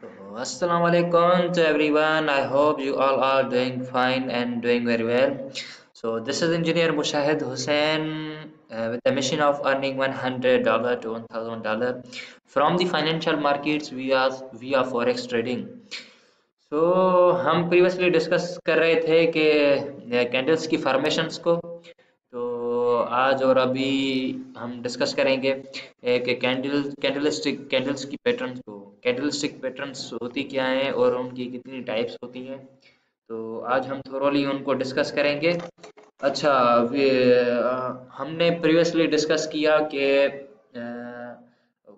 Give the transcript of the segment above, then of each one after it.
Assalamu alaikum to everyone. I hope you all are doing fine and doing very well. So this is Engineer Mushahid Hussain with the mission of earning $100 to $1,000 from the financial markets via forex trading. So हम previously discuss कर रहे थे कि candles की formations को। तो आज और अभी हम डिस्कस करेंगे कि कैंडल्स की पैटर्न्स को। कैंडलस्टिक पैटर्न्स होती क्या हैं और उनकी कितनी टाइप्स होती हैं। तो आज हम थोरोली उनको डिस्कस करेंगे। अच्छा, हमने प्रीवियसली डिस्कस किया कि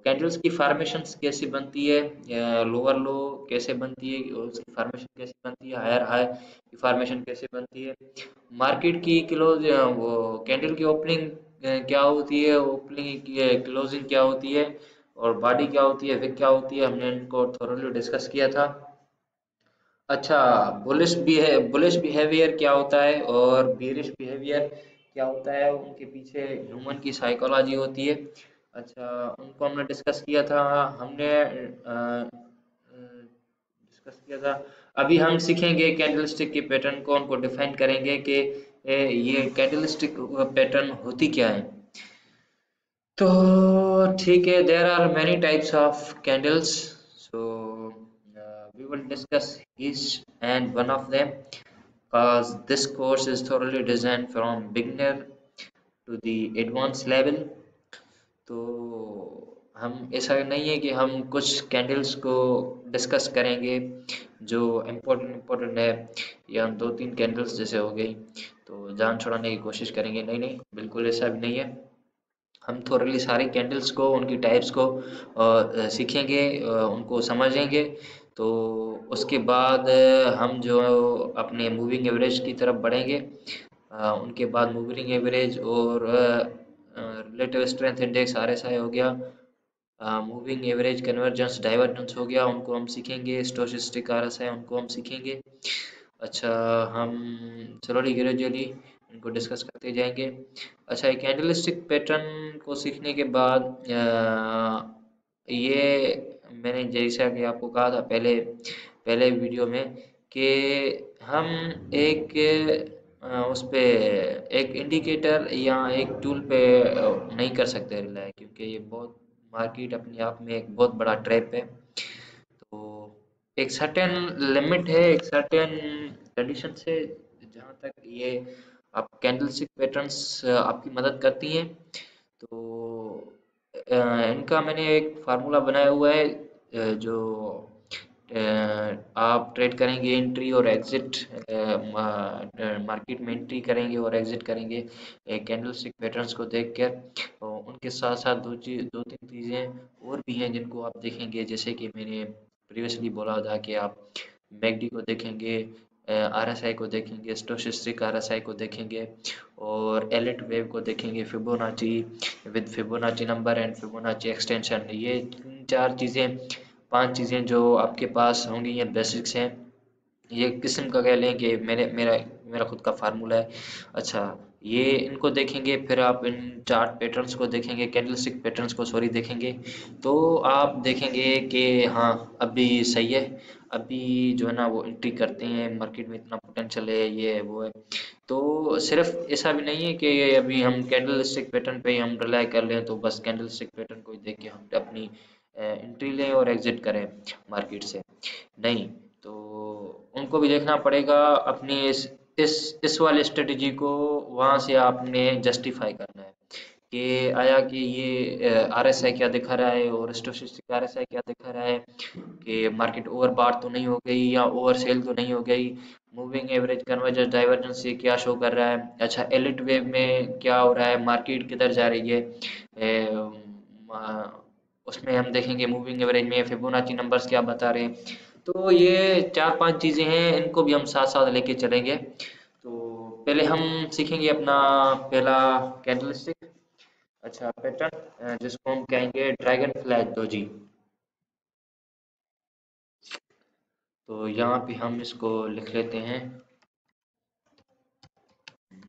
कैंडल्स की फॉर्मेशंस कैसे बनती है, लोअर लो कैसे बनती है और उसकी फॉर्मेशन कैसे बनती है, हायर हाई की फॉर्मेशन कैसे बनती है, मार्केट की क्लोज वो कैंडल की ओपनिंग क्या होती है, ओपनिंग की क्लोजिंग क्या होती है और बॉडी क्या होती है, विक क्या होती है। हमने इनको थोरोली डिस्कस किया था। अच्छा, बुलिश बिहेवियर क्या होता है और बीरिश बिहेवियर क्या होता है, उनके पीछे ह्यूमन की साइकोलॉजी होती है। अच्छा, उनको हमने डिस्कस किया था। हमने डिस्कस किया था। अभी हम सीखेंगे कैंडलस्टिक के पैटर्न को, उनको डिफाइन करेंगे कि ये कैंडलस्टिक पैटर्न होती क्या है। तो ठीक है, there are many types of candles. So we will discuss each and one of them because this course is thoroughly designed from beginner to the advanced level. तो हम ऐसा नहीं है कि हम कुछ कैंडल्स को डिस्कस करेंगे जो इम्पोर्टेंट इम्पोर्टेंट है, या हम दो तीन कैंडल्स जैसे हो गई तो जान छुड़ाने की कोशिश करेंगे। नहीं नहीं, बिल्कुल ऐसा भी नहीं है। हम थोरली सारी कैंडल्स को, उनकी टाइप्स को सीखेंगे, उनको समझेंगे। तो उसके बाद हम जो अपने मूविंग एवरेज की तरफ बढ़ेंगे। उनके बाद मूविंग एवरेज और रिलेटिव स्ट्रेंथ इंडेक्स आरएसआई हो गया, मूविंग एवरेज कन्वर्जेंस डाइवर्जेंस हो गया, उनको हम सीखेंगे। स्टोचस्टिक आरएसआई उनको हम सीखेंगे। अच्छा, हम स्लोली ग्रेजुअली इनको डिस्कस करते जाएंगे। अच्छा, एक कैंडलस्टिक पैटर्न को सीखने के बाद ये मैंने जैसा कि आपको कहा था पहले पहले वीडियो में कि हम एक उस पे एक इंडिकेटर या एक टूल पे नहीं कर सकते रिलाय, क्योंकि ये बहुत मार्केट अपने आप में एक बहुत बड़ा ट्रैप है। तो एक सर्टेन लिमिट है, एक सर्टेन कंडीशन से जहाँ तक ये आप कैंडलस्टिक पैटर्न्स आपकी मदद करती हैं। तो इनका मैंने एक फार्मूला बनाया हुआ है, जो आप ट्रेड करेंगे, एंट्री और एग्जिट, मार्केट में एंट्री करेंगे और एग्जिट करेंगे कैंडलस्टिक पैटर्न्स को देखकर। और उनके साथ साथ दो तीन चीज़ें और भी हैं जिनको आप देखेंगे, जैसे कि मैंने प्रीवियसली बोला था कि आप मैकडी को देखेंगे, आरएसआई को देखेंगे, स्टोचस्टिक आरएसआई को देखेंगे और एलिट वेव को देखेंगे, Fibonacci with Fibonacci number and Fibonacci extension. ये तीन चार चीज़ें, पांच चीज़ें जो आपके पास होंगी, ये बेसिक्स हैं। ये किस्म का कह लें कि मेरा मेरा खुद का फार्मूला है। अच्छा, ये इनको देखेंगे, फिर आप इन चार्ट पैटर्न्स को देखेंगे, कैंडलस्टिक पैटर्न्स को सॉरी देखेंगे। तो आप देखेंगे कि हाँ, अभी सही है, अभी जो है ना वो एंट्री करते हैं, मार्केट में इतना पोटेंशियल है, ये है वो है। तो सिर्फ ऐसा भी नहीं है कि अभी हम कैंडलस्टिक पैटर्न पे ही हम रिलाई कर लें, तो बस कैंडलस्टिक पैटर्न को ही देख के हम अपनी एंट्री लें और एग्जिट करें मार्केट से। नहीं, तो उनको भी देखना पड़ेगा अपनी इस वाली स्ट्रेटजी को। वहां से आपने जस्टिफाई करना है कि आया कि ये आरएसआई क्या दिखा रहा है और स्टोचस्टिक आरएसआई क्या दिखा रहा है, कि मार्केट ओवर बार तो नहीं हो गई या ओवर सेल तो नहीं हो गई, मूविंग एवरेज कन्वर्जेंस डाइवर्जेंस से क्या शो कर रहा है। अच्छा, एलिट वेव में क्या हो रहा है, मार्केट किधर जा रही है, उसमें हम देखेंगे मूविंग एवरेज में फिबोनाची नंबर्स क्या बता रहे हैं। तो ये चार पांच चीजें हैं, इनको भी हम साथ साथ लेके चलेंगे। तो पहले हम सीखेंगे अपना पहला कैंडलस्टिक, अच्छा पैटर्न, जिसको हम कहेंगे ड्रैगन फ्लाई डोजी। तो यहाँ पे हम इसको लिख लेते हैं,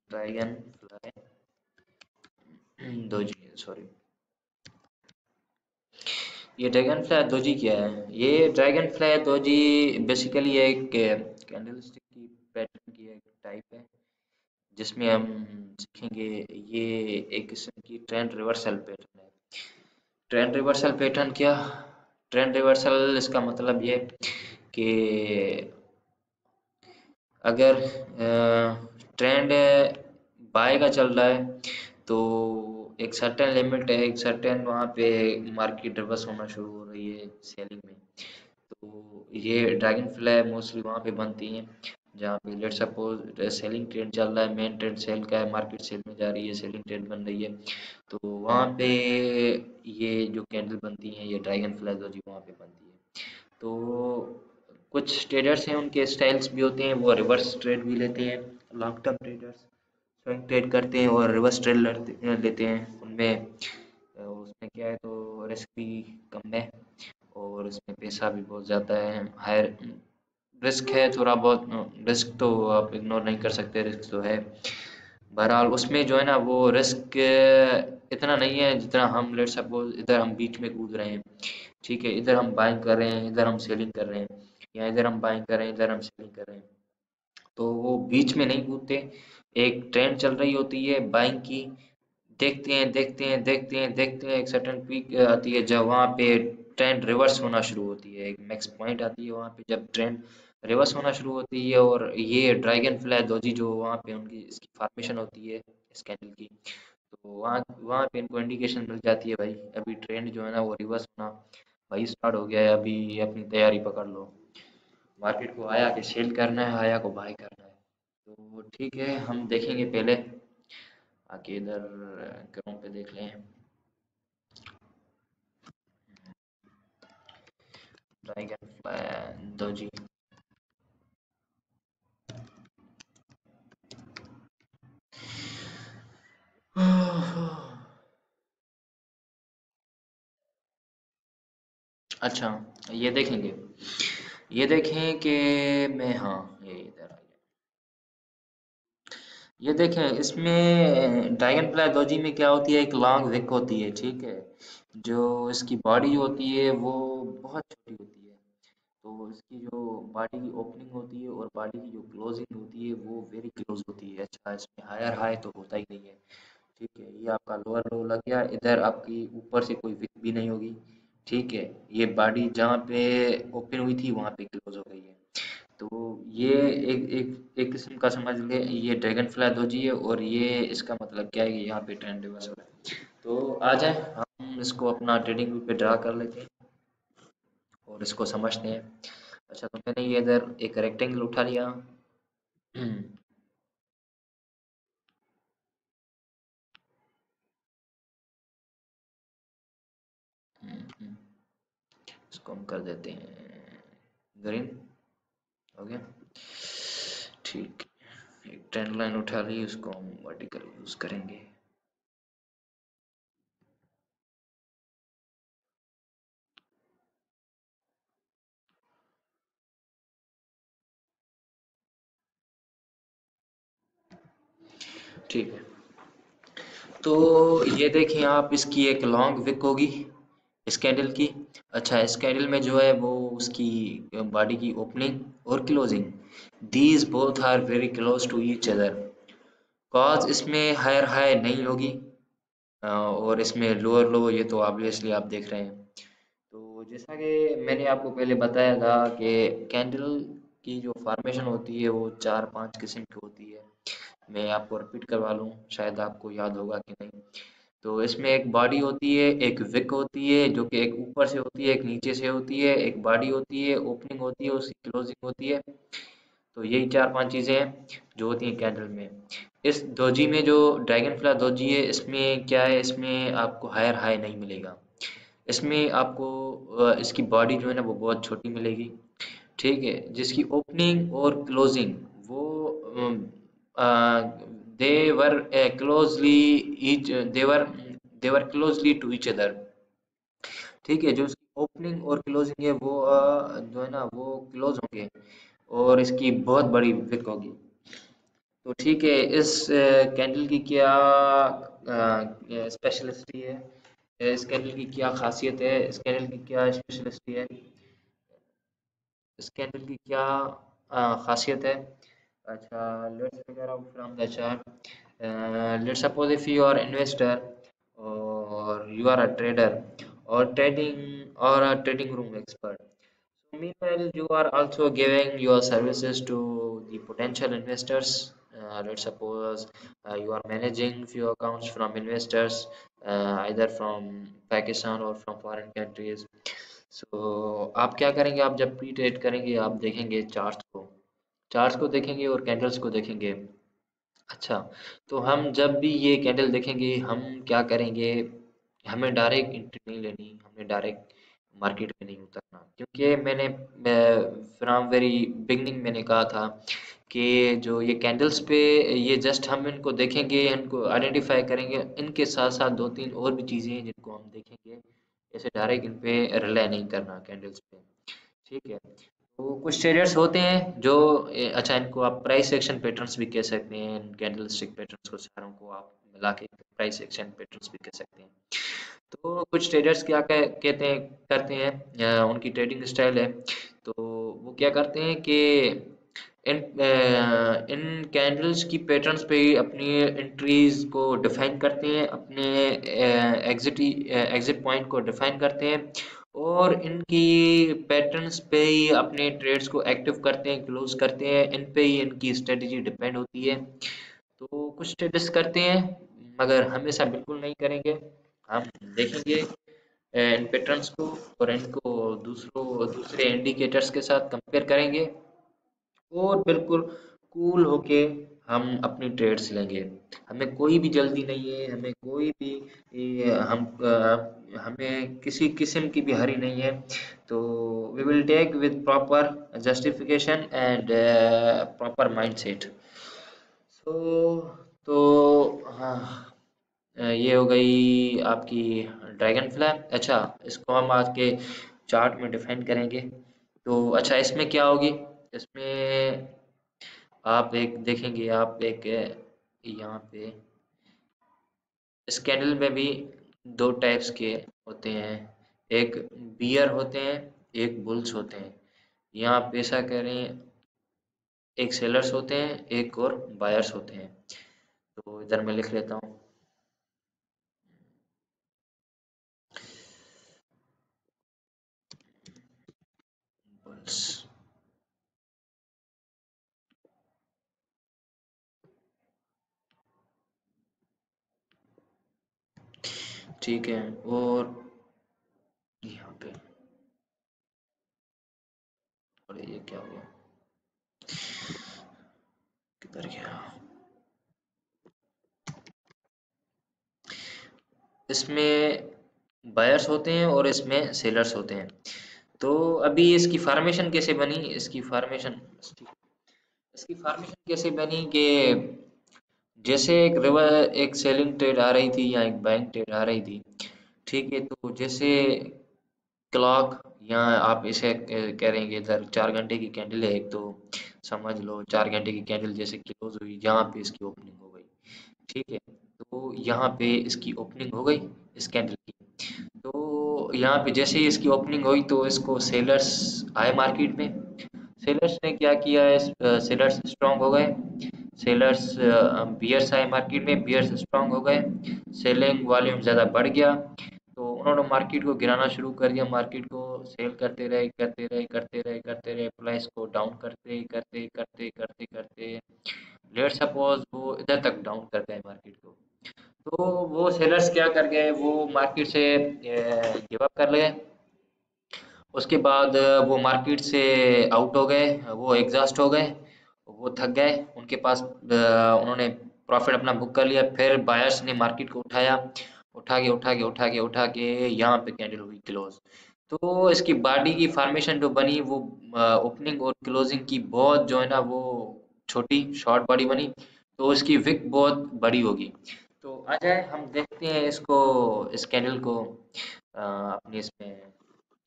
ड्रैगन फ्लाई डोजी, सॉरी। ये ड्रैगन फ्लाई दोजी क्या है? ये ड्रैगन फ्लाई दोजी बेसिकली एक कैंडल स्टिक की पैटर्न की एक टाइप है, जिसमें हम सीखेंगे। ये एक किस्म की ट्रेंड रिवर्सल पैटर्न है। ट्रेंड रिवर्सल पैटर्न क्या? ट्रेंड रिवर्सल इसका मतलब ये कि अगर ट्रेंड बाय का चल रहा है तो एक सर्टेन लिमिट है, एक सर्टेन वहाँ पे मार्केट रिवर्स होना शुरू हो रही है सेलिंग में। तो ये ड्रैगन फ्लाई मोस्टली वहाँ पे बनती हैं जहाँ पे लेट्स सपोज सेलिंग ट्रेंड चल रहा है, मेन ट्रेंड सेल का है, मार्केट सेल में जा रही है, सेलिंग ट्रेंड बन रही है। तो वहाँ पे ये जो कैंडल बनती हैं ये ड्रैगन फ्लाई जो जी वहाँ पे बनती है। तो कुछ ट्रेडर्स हैं उनके स्टाइल्स भी होते हैं, वो रिवर्स ट्रेड भी लेते हैं। Long term traders swing trade करते हैं और रिवर्स ट्रेड लेते हैं। उनमें उसमें क्या है, तो रिस्क भी कम है और उसमें पैसा भी बहुत ज़्यादा है, हायर रिस्क है थोड़ा बहुत। रिस्क तो आप इग्नोर नहीं कर सकते, रिस्क तो है। बहरहाल उसमें जो है ना वो रिस्क इतना नहीं है जितना हम लेट सपोज इधर हम बीच में कूद रहे हैं। ठीक है, इधर हम बाइंग कर रहे हैं, इधर हम सेलिंग कर रहे हैं, या इधर हम बाइंग कर रहे हैं, इधर हम सेलिंग कर रहे हैं। तो वो बीच में नहीं कूदते। एक ट्रेंड चल रही होती है बाइंग की, देखते हैं देखते हैं देखते हैं देखते हैं, एक सर्टेन पीक आती है जब वहाँ पे ट्रेंड रिवर्स होना शुरू होती है, एक मैक्स पॉइंट आती है वहाँ पे जब ट्रेंड रिवर्स होना शुरू होती है। और ये ड्रैगन फ्लाई दोजी जो वहाँ पे उनकी इसकी फॉर्मेशन होती है इस कैंडल की, तो वहाँ वहाँ पे इनको इंडिकेशन मिल जाती है भाई अभी ट्रेंड जो है ना वो रिवर्स होना भाई स्टार्ट हो गया है, अभी अपनी तैयारी पकड़ लो। मार्केट को आया कि सेल करना है, आया को बाय करना है। तो ठीक है, हम देखेंगे पहले आके इधर क्रोम पे देख लें। Dragon fly doji. अच्छा, ये देखेंगे, ये देखें कि मैं, हाँ ये इधर आ गया। ये देखें, इसमें ड्रैगन फ्लाई दोजी में क्या होती है, एक लॉन्ग विक होती है, ठीक है। जो इसकी बॉडी होती है वो बहुत छोटी होती है। तो इसकी जो बॉडी की ओपनिंग होती है और बॉडी की जो क्लोजिंग होती है वो वेरी क्लोज होती है। अच्छा, इसमें हायर हाई तो होता ही नहीं है। ठीक है, ये आपका लोअर लो लग गया, इधर आपकी ऊपर से कोई विक भी नहीं होगी। ठीक है, ये बॉडी जहाँ पे ओपन हुई थी वहाँ पे क्लोज हो गई है। तो ये एक एक एक किस्म का समझ ले, ये ड्रैगन फ्लाई दोजी है और ये इसका मतलब क्या है कि यहाँ पे ट्रेंड रिवर्स हो रहा है। तो आ जाए हम इसको अपना ट्रेडिंग व्यू पे ड्रा कर लेते हैं और इसको समझते हैं। अच्छा, तो मैंने ये इधर एक रेक्टेंगल उठा लिया। हम्म, हम्म, इसको हम कर देते हैं ग्रीन। हो गया, ठीक। एक ट्रेंड लाइन उठा ली, उसको हम वर्टिकल यूज करेंगे। ठीक है, तो ये देखें आप, इसकी एक लॉन्ग विक होगी इस कैंडल की। अच्छा, इस कैंडल में जो है वो उसकी बॉडी की ओपनिंग और closing, these both are very close to each other. Cause इसमें हायर हाई नहीं होगी और इसमें लोअर लो, ये तो ऑब्वियसली आप देख रहे हैं। तो जैसा कि मैंने आपको पहले बताया था कि कैंडल की जो फॉर्मेशन होती है वो चार पांच किस्म की होती है। मैं आपको रिपीट करवा लूँ, शायद आपको याद होगा कि नहीं। तो इसमें एक बॉडी होती है, एक विक होती है जो कि एक ऊपर से होती है, एक नीचे से होती है, एक बॉडी होती है, ओपनिंग होती है, उसकी क्लोजिंग होती है। तो यही चार पांच चीज़ें हैं जो होती हैं कैंडल में। इस दोजी में जो ड्रैगन फ्लाई दोजी है, इसमें क्या है, इसमें आपको हायर हाई नहीं मिलेगा। इसमें आपको इसकी बॉडी जो है ना वो बहुत छोटी मिलेगी। ठीक है, जिसकी ओपनिंग और क्लोजिंग वो they were closely each they were closely to each other. ठीक है, जो उसकी ओपनिंग और क्लोजिंग है वो जो है ना वो क्लोज होंगे और इसकी बहुत बड़ी विक होगी। तो ठीक है, इस कैंडल की क्या स्पेशलिटी है? इस कैंडल की क्या खासियत है, इस कैंडल की क्या स्पेशलिस्टी है, इस कैंडल की क्या खासियत है। अच्छा, let's figure out from the chart. Let's suppose if you are investor or you are a trader or a trading room expert. So meanwhile, you are also giving your services to the potential investors. Let's suppose you are managing few accounts from investors, either from Pakistan or from foreign countries. So आप क्या करेंगे, आप जब pre trade करेंगे आप देखेंगे charts को देखेंगे और कैंडल्स को देखेंगे। अच्छा, तो हम जब भी ये कैंडल देखेंगे हम क्या करेंगे, हमें डायरेक्ट एंट्री नहीं लेनी, हमें डायरेक्ट मार्केट में नहीं उतरना, क्योंकि मैंने फ्रॉम वेरी बिगनिंग मैंने कहा था कि जो ये कैंडल्स पे ये जस्ट हम इनको देखेंगे, इनको आइडेंटिफाई करेंगे, इनके साथ साथ दो तीन और भी चीज़ें हैं जिनको हम देखेंगे, ऐसे डायरेक्ट इन पे रिलाई नहीं करना कैंडल्स पे। ठीक है, तो कुछ ट्रेडर्स होते हैं जो अच्छा, इनको आप प्राइस एक्शन पैटर्न्स भी कह सकते हैं, इन कैंडल स्टिक पैटर्न्स को सारों को आप मिला के प्राइस एक्शन पैटर्न्स भी कह सकते हैं। तो कुछ ट्रेडर्स क्या कहते हैं करते हैं, उनकी ट्रेडिंग स्टाइल है, तो वो क्या करते हैं कि इन कैंडल्स की पैटर्न्स पे ही अपनी एंट्रीज को डिफाइन करते हैं, अपने एग्जिट पॉइंट को डिफाइन करते हैं, और इनकी पैटर्न्स पे ही अपने ट्रेड्स को एक्टिव करते हैं, क्लोज करते हैं, इन पे ही इनकी स्ट्रेटजी डिपेंड होती है। तो कुछ ट्रेडर्स करते हैं मगर हमेशा बिल्कुल नहीं करेंगे। हम देखेंगे इन पैटर्न्स को और इनको दूसरे इंडिकेटर्स के साथ कंपेयर करेंगे और बिल्कुल कूल होके हम अपनी ट्रेड्स लेंगे। हमें कोई भी जल्दी नहीं है, हमें कोई भी हमें किसी किस्म की भी हरी नहीं है। तो we will take with proper justification and proper mindset. So तो हाँ, ये हो गई आपकी ड्रैगन फ्लाई। अच्छा, इसको हम आज के चार्ट में डिफाइन करेंगे। तो अच्छा, इसमें क्या होगी, इसमें आप एक देखेंगे, आप एक यहाँ पे इस कैंडल में भी दो टाइप्स के होते हैं, एक बियर होते हैं, एक बुल्स होते हैं। यहाँ पे ऐसा करें, एक सेलर्स होते हैं, एक और बायर्स होते हैं। तो इधर मैं लिख लेता हूँ बुल्स। ठीक है, और यहाँ पे, और ये क्या हो गया, किधर गया, इसमें बायर्स होते हैं और इसमें सेलर्स होते हैं। तो अभी इसकी फार्मेशन कैसे बनी, इसकी फार्मेशन कैसे बनी कि जैसे एक सेलिंग ट्रेड आ रही थी या एक बाइंग ट्रेड आ रही थी। ठीक है, तो जैसे क्लॉक, यहाँ आप इसे कह रहे हैं कि इधर 4 घंटे की कैंडल है एक, तो समझ लो 4 घंटे की कैंडल जैसे क्लोज हुई, यहाँ पे इसकी ओपनिंग हो गई। ठीक है, तो यहाँ पे इसकी ओपनिंग हो गई इस कैंडल की। तो यहाँ पे जैसे ही इसकी ओपनिंग हुई तो इसको सेलर्स आए मार्केट में। सेलर्स ने क्या किया है, सेलर्स स्ट्रांग हो गए, सेलर्स बियर्स आए मार्केट में, बियर्स स्ट्रांग हो गए, सेलिंग वॉल्यूम ज़्यादा बढ़ गया, तो उन्होंने मार्केट को गिराना शुरू कर दिया, मार्केट को सेल करते रहे, प्राइस को डाउन करते लेट्स सपोज वो इधर तक डाउन कर गए मार्केट को। तो वो सेलर्स क्या कर गए, वो मार्केट से गिव अप कर गए। उसके बाद वो मार्केट से आउट हो गए, वो एग्जॉस्ट हो गए, वो थक गए, उनके पास उन्होंने प्रॉफिट अपना बुक कर लिया। फिर बायर्स ने मार्केट को उठाया, उठा के यहाँ पे कैंडल हुई क्लोज। तो इसकी बॉडी की फॉर्मेशन जो बनी वो ओपनिंग और क्लोजिंग की बहुत जो है ना वो छोटी शॉर्ट बॉडी बनी, तो इसकी विक बहुत बड़ी होगी। तो आ जाए हम देखते हैं इसको, इस कैंडल को अपने इसमें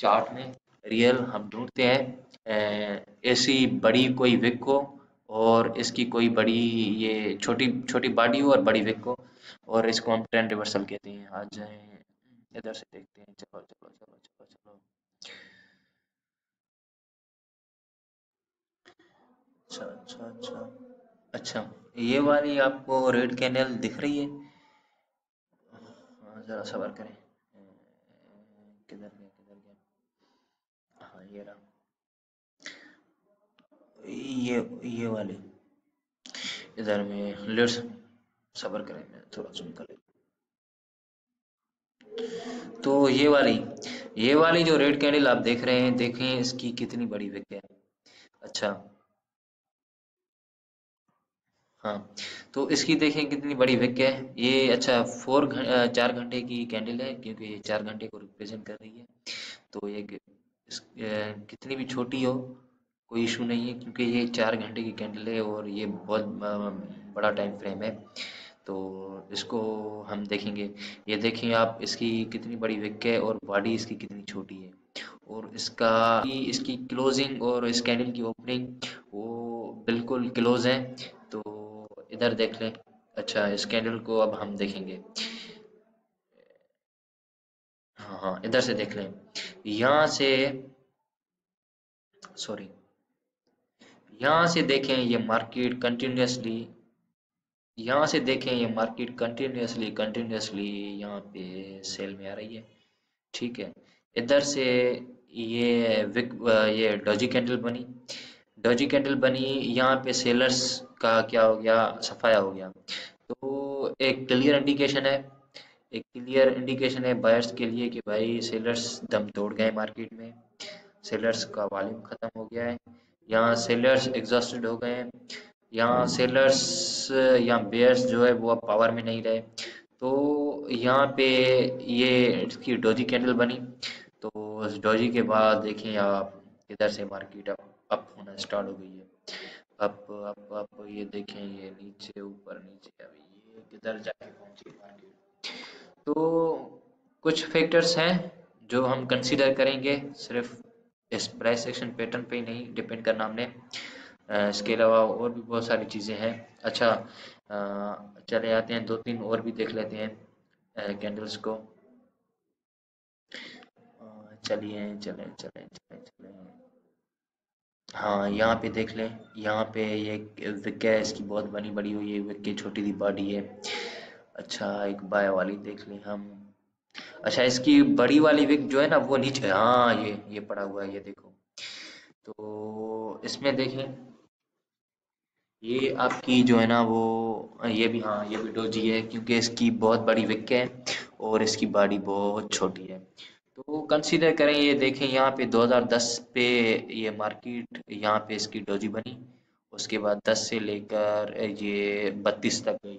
चार्ट में रियल हम ढूंढते हैं, ऐसी बड़ी कोई विक हो और इसकी कोई बड़ी, ये छोटी छोटी बॉडी हो और बड़ी विक हो, और इसको हम ट्रेंड रिवर्सल कहते हैं। आ जाए, इधर से देखते हैं, चलो चलो चलो चलो चलो। अच्छा अच्छा अच्छा। अच्छा, ये वाली आपको रेड कैनल दिख रही है? हाँ, जरा सबर करें। किधर गया किधर गया? हाँ, ये रहा। ये वाली, इधर में लेट्स, सबर करें, मैं थोड़ा जूम कर लेता हूं। तो ये वाली जो रेड कैंडल आप देख रहे हैं, देखें इसकी कितनी बड़ी विक है। अच्छा, हाँ, तो इसकी देखें कितनी बड़ी विक है। ये अच्छा 4 घंटे की कैंडल है, क्योंकि ये 4 घंटे को रिप्रेजेंट कर रही है। तो ये कितनी भी छोटी हो, कोई इशू नहीं है, क्योंकि ये 4 घंटे की कैंडल है और ये बहुत बड़ा टाइम फ्रेम है। तो इसको हम देखेंगे। ये देखें आप, इसकी कितनी बड़ी विक है और बॉडी इसकी कितनी छोटी है। और इसकी क्लोजिंग और इस कैंडल की ओपनिंग वो बिल्कुल क्लोज है। तो इधर देख लें। अच्छा, इस कैंडल को अब हम देखेंगे। हाँ हाँ, इधर से देख लें। यहाँ से, सॉरी, यहाँ से देखें ये मार्केट कंटिन्यूसली, यहाँ से देखें ये मार्केट कंटिन्यूसली कंटिन्यूसली यहाँ पे सेल में आ रही है। ठीक है। इधर से ये डॉजी कैंडल बनी, डॉजी कैंडल बनी। यहाँ पे सेलर्स का क्या हो गया, सफाया हो गया। तो एक क्लियर इंडिकेशन है, एक क्लियर इंडिकेशन है बायर्स के लिए कि भाई सेलर्स दम तोड़ गए मार्केट में, सेलर्स का वॉल्यूम खत्म हो गया है। यहाँ सेलर्स एग्जॉस्टेड हो गए हैं, यहाँ सेलर्स या बेयर्स जो है वो अब पावर में नहीं रहे। तो यहाँ पे ये इसकी डोजी कैंडल बनी। तो उस डोजी के बाद देखें आप, इधर से मार्केट अप होना स्टार्ट हो गई है। अप ये देखें, ये नीचे ऊपर नीचे, अभी ये किधर जाके पहुंची मार्केट। तो कुछ फैक्टर्स हैं जो हम कंसीडर करेंगे, सिर्फ इस प्राइस एक्शन पैटर्न पे ही नहीं डिपेंड करना हमने। इसके अलावा और भी बहुत सारी चीज़ें हैं। अच्छा, चले आते हैं, दो तीन और भी देख लेते हैं कैंडल्स को। चलिए चलें चलें चलें चलें। हाँ, यहाँ पे देख लें। यहाँ पे ये विक है, इसकी बहुत बनी बड़ी हुई है विक की, छोटी सी बॉडी है। अच्छा, एक बाय वाली देख लें हम। अच्छा, इसकी बड़ी वाली विक जो है ना वो नीचे, हाँ, ये पड़ा हुआ है, ये देखो। तो इसमें देखें, ये आपकी जो है ना वो, ये भी, हाँ, ये भी डोजी है, क्योंकि इसकी बहुत बड़ी विक है और इसकी बॉडी बहुत छोटी है। तो कंसीडर करें, ये देखें यहाँ पे 2010 पे ये मार्केट, यहाँ पे इसकी डोजी बनी। उसके बाद 10 से लेकर ये 32 तक गई।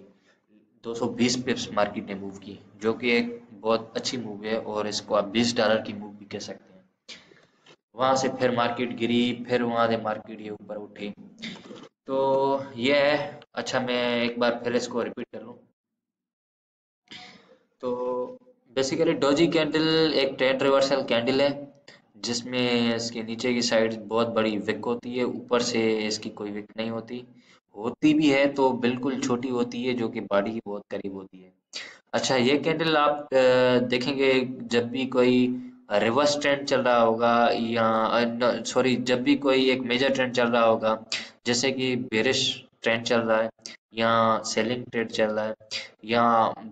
220 पिप्स मार्केट ने मूव की, जो कि एक बहुत अच्छी मूव है, और इसको आप $20 की मूव भी कह सकते हैं। वहां से फिर मार्केट गिरी, फिर वहां से मार्केट ये ऊपर उठी। तो ये है। अच्छा, मैं एक बार फिर इसको रिपीट कर लूँ। तो बेसिकली डोजी कैंडल एक ट्रेंड रिवर्सल कैंडल है, जिसमें इसके नीचे की साइड बहुत बड़ी विक होती है, ऊपर से इसकी कोई विक नहीं होती। होती भी है तो बिल्कुल छोटी होती है, जो कि बॉडी की बहुत करीब होती है। अच्छा, ये कैंडल आप देखेंगे जब भी कोई रिवर्स ट्रेंड चल रहा होगा, या सॉरी, जब भी कोई एक मेजर ट्रेंड चल रहा होगा, जैसे कि बेरिश ट्रेंड चल रहा है, या सेलिंग ट्रेंड चल रहा है, या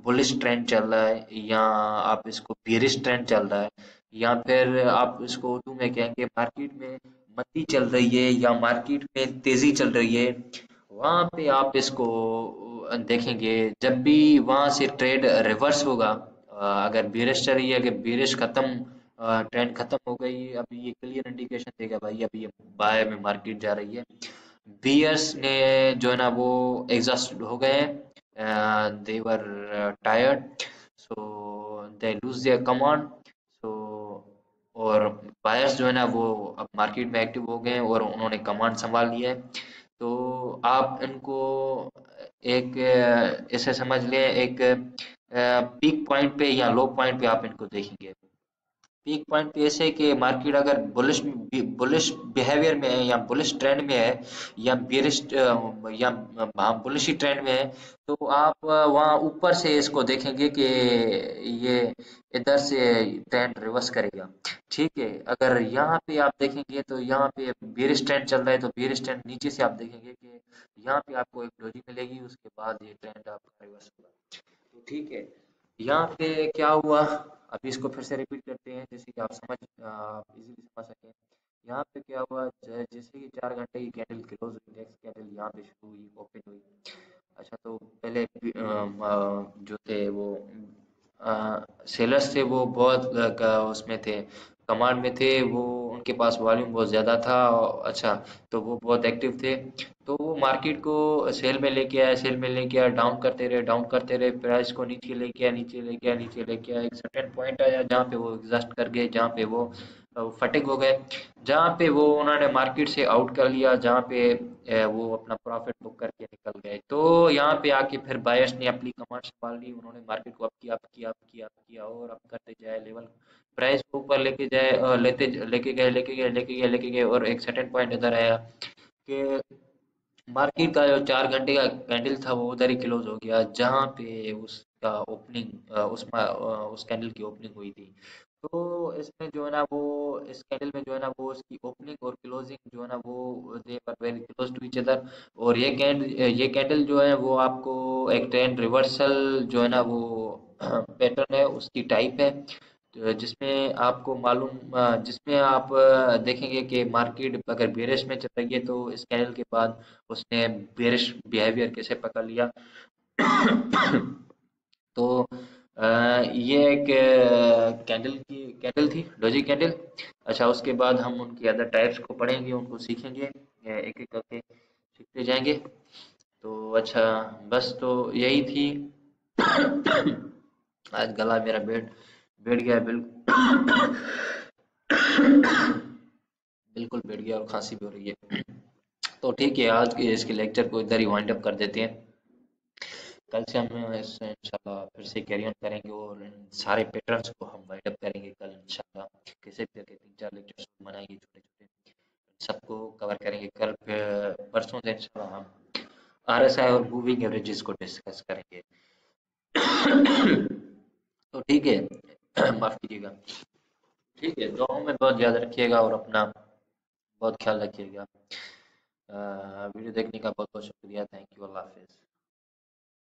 बुलिश ट्रेंड चल रहा है, या आप इसको बियरिश ट्रेंड चल रहा है, या फिर आप इसको उर्दू में कहेंगे मार्केट में मंदी चल रही है या मार्केट में तेजी चल रही है, वहां पे आप इसको देखेंगे। जब भी वहां से ट्रेड रिवर्स होगा, अगर बेरिश चल रही है, अगर बेरिश खत्म, ट्रेंड खत्म हो गई, अभी ये क्लियर इंडिकेशन देगा भाई अभी ये बाय में मार्केट जा रही है। बियर्स ने जो है ना वो एग्जॉस्ट हो गए हैं, they were tired, so they lose their command. So और बायर्स जो है ना वो अब मार्केट में एक्टिव हो गए हैं और उन्होंने कमांड संभाल लिया है। तो आप इनको एक ऐसे समझ लें, एक पीक पॉइंट पे या लो पॉइंट पे आप इनको देखेंगे। पीक पॉइंट पे ऐसे कि मार्केट अगर बुलिश बिहेवियर में है या बुलिश ट्रेंड में है या बेरिश या हाँ बुलिश ही ट्रेंड में है, तो आप वहाँ ऊपर से इसको देखेंगे कि ये इधर से ट्रेंड रिवर्स करेगा। ठीक है, अगर यहाँ पे आप देखेंगे तो यहाँ पे बेरिश ट्रेंड चल रहा है, तो बेरिश ट्रेंड नीचे से आप देखेंगे कि यहाँ पे आपको एक डोजी मिलेगी, उसके बाद ये ट्रेंड आपका रिवर्स होगा। तो ठीक है, यहाँ पे क्या हुआ, अभी इसको फिर से रिपीट करते हैं जैसे कि आप इजीली समझ सकें। यहाँ पे क्या हुआ, जैसे कि 4 घंटे की कैंडल क्लोज हुई, नेक्स्ट कैंडल यहाँ पे शुरू हुई, ओपन हुई। अच्छा, तो पहले जो थे वो सेलर्स थे, वो बहुत उसमें थे, कमांड में थे, वो उनके पास वॉल्यूम बहुत ज़्यादा था। अच्छा, तो वो बहुत एक्टिव थे, तो वो मार्केट को सेल में लेके आया, सेल में लेके आया, डाउन करते रहे, डाउन करते रहे, प्राइस को नीचे लेके आया, नीचे लेके आया, नीचे लेके आया, एक सर्टेन पॉइंट आया जहाँ पे वो एग्जॉस्ट कर गए, जहाँ पे वो फटिग हो गए, जहाँ पे वो उन्होंने मार्केट से आउट कर लिया, जहाँ पे वो अपना प्रॉफिट बुक करके निकल गए। तो यहाँ पे आके फिर बायर्स ने अपनी कमांड संभाल ली, उन्होंने मार्केट को अप किया, अप किया, अप किया, अप किया, और अप करते जाए, लेवल प्राइस को ऊपर लेके जाए, लेके गए, लेके गए, लेके गए, लेके गए, और एक सर्टेन पॉइंट इधर आया कि मार्केट का जो 4 घंटे का कैंडल था वो उधर ही क्लोज हो गया, जहाँ पे उसका ओपनिंग उस कैंडल की ओपनिंग हुई थी। तो इसमें जो है ना वो, इस कैंडल में जो है ना वो उसकी ओपनिंग और क्लोजिंग जो है ना वो they were very close to each other. और ये कैंडल जो है वो आपको एक ट्रेंड रिवर्सल जो है ना वो पैटर्न है, उसकी टाइप है, तो जिसमें आप देखेंगे कि मार्केट अगर बेरिश में चल रही है, तो इस कैंडल के बाद उसने बेरिश बिहेवियर कैसे पकड़ लिया। तो ये एक कैंडल थी, डोजी कैंडल। अच्छा, उसके बाद हम उनकी अदर टाइप्स को पढ़ेंगे, उनको सीखेंगे, एक एक करके सीखते जाएंगे। तो अच्छा, बस तो यही थी। आज गला मेरा बैठ बैठ गया है, बिल्कुल। बिल्कुल बैठ गया, और खांसी भी हो रही है। तो ठीक है, आज के इसके लेक्चर को इधर ही वाइंड अप कर देते हैं। कल से हम इससे इंशाल्लाह फिर से कैरी ऑन करेंगे, और इन सारे पैटर्न्स को हम वाइंड अप करेंगे कल इंशाल्लाह। कैसे भी करके 3-4 लेक्चर्स बनाएंगे छोटे छोटे, सबको कवर करेंगे कल। फिर परसों से इंशाल्लाह हम आरएसआई और मूविंग एवरेजेस को डिस्कस करेंगे। तो ठीक है, माफ कीजिएगा। ठीक है, दुआओं में बहुत याद रखिएगा, और अपना बहुत ख्याल रखिएगा। वीडियो देखने का बहुत बहुत शुक्रिया। थैंक यू, अल्लाह हाफिज़।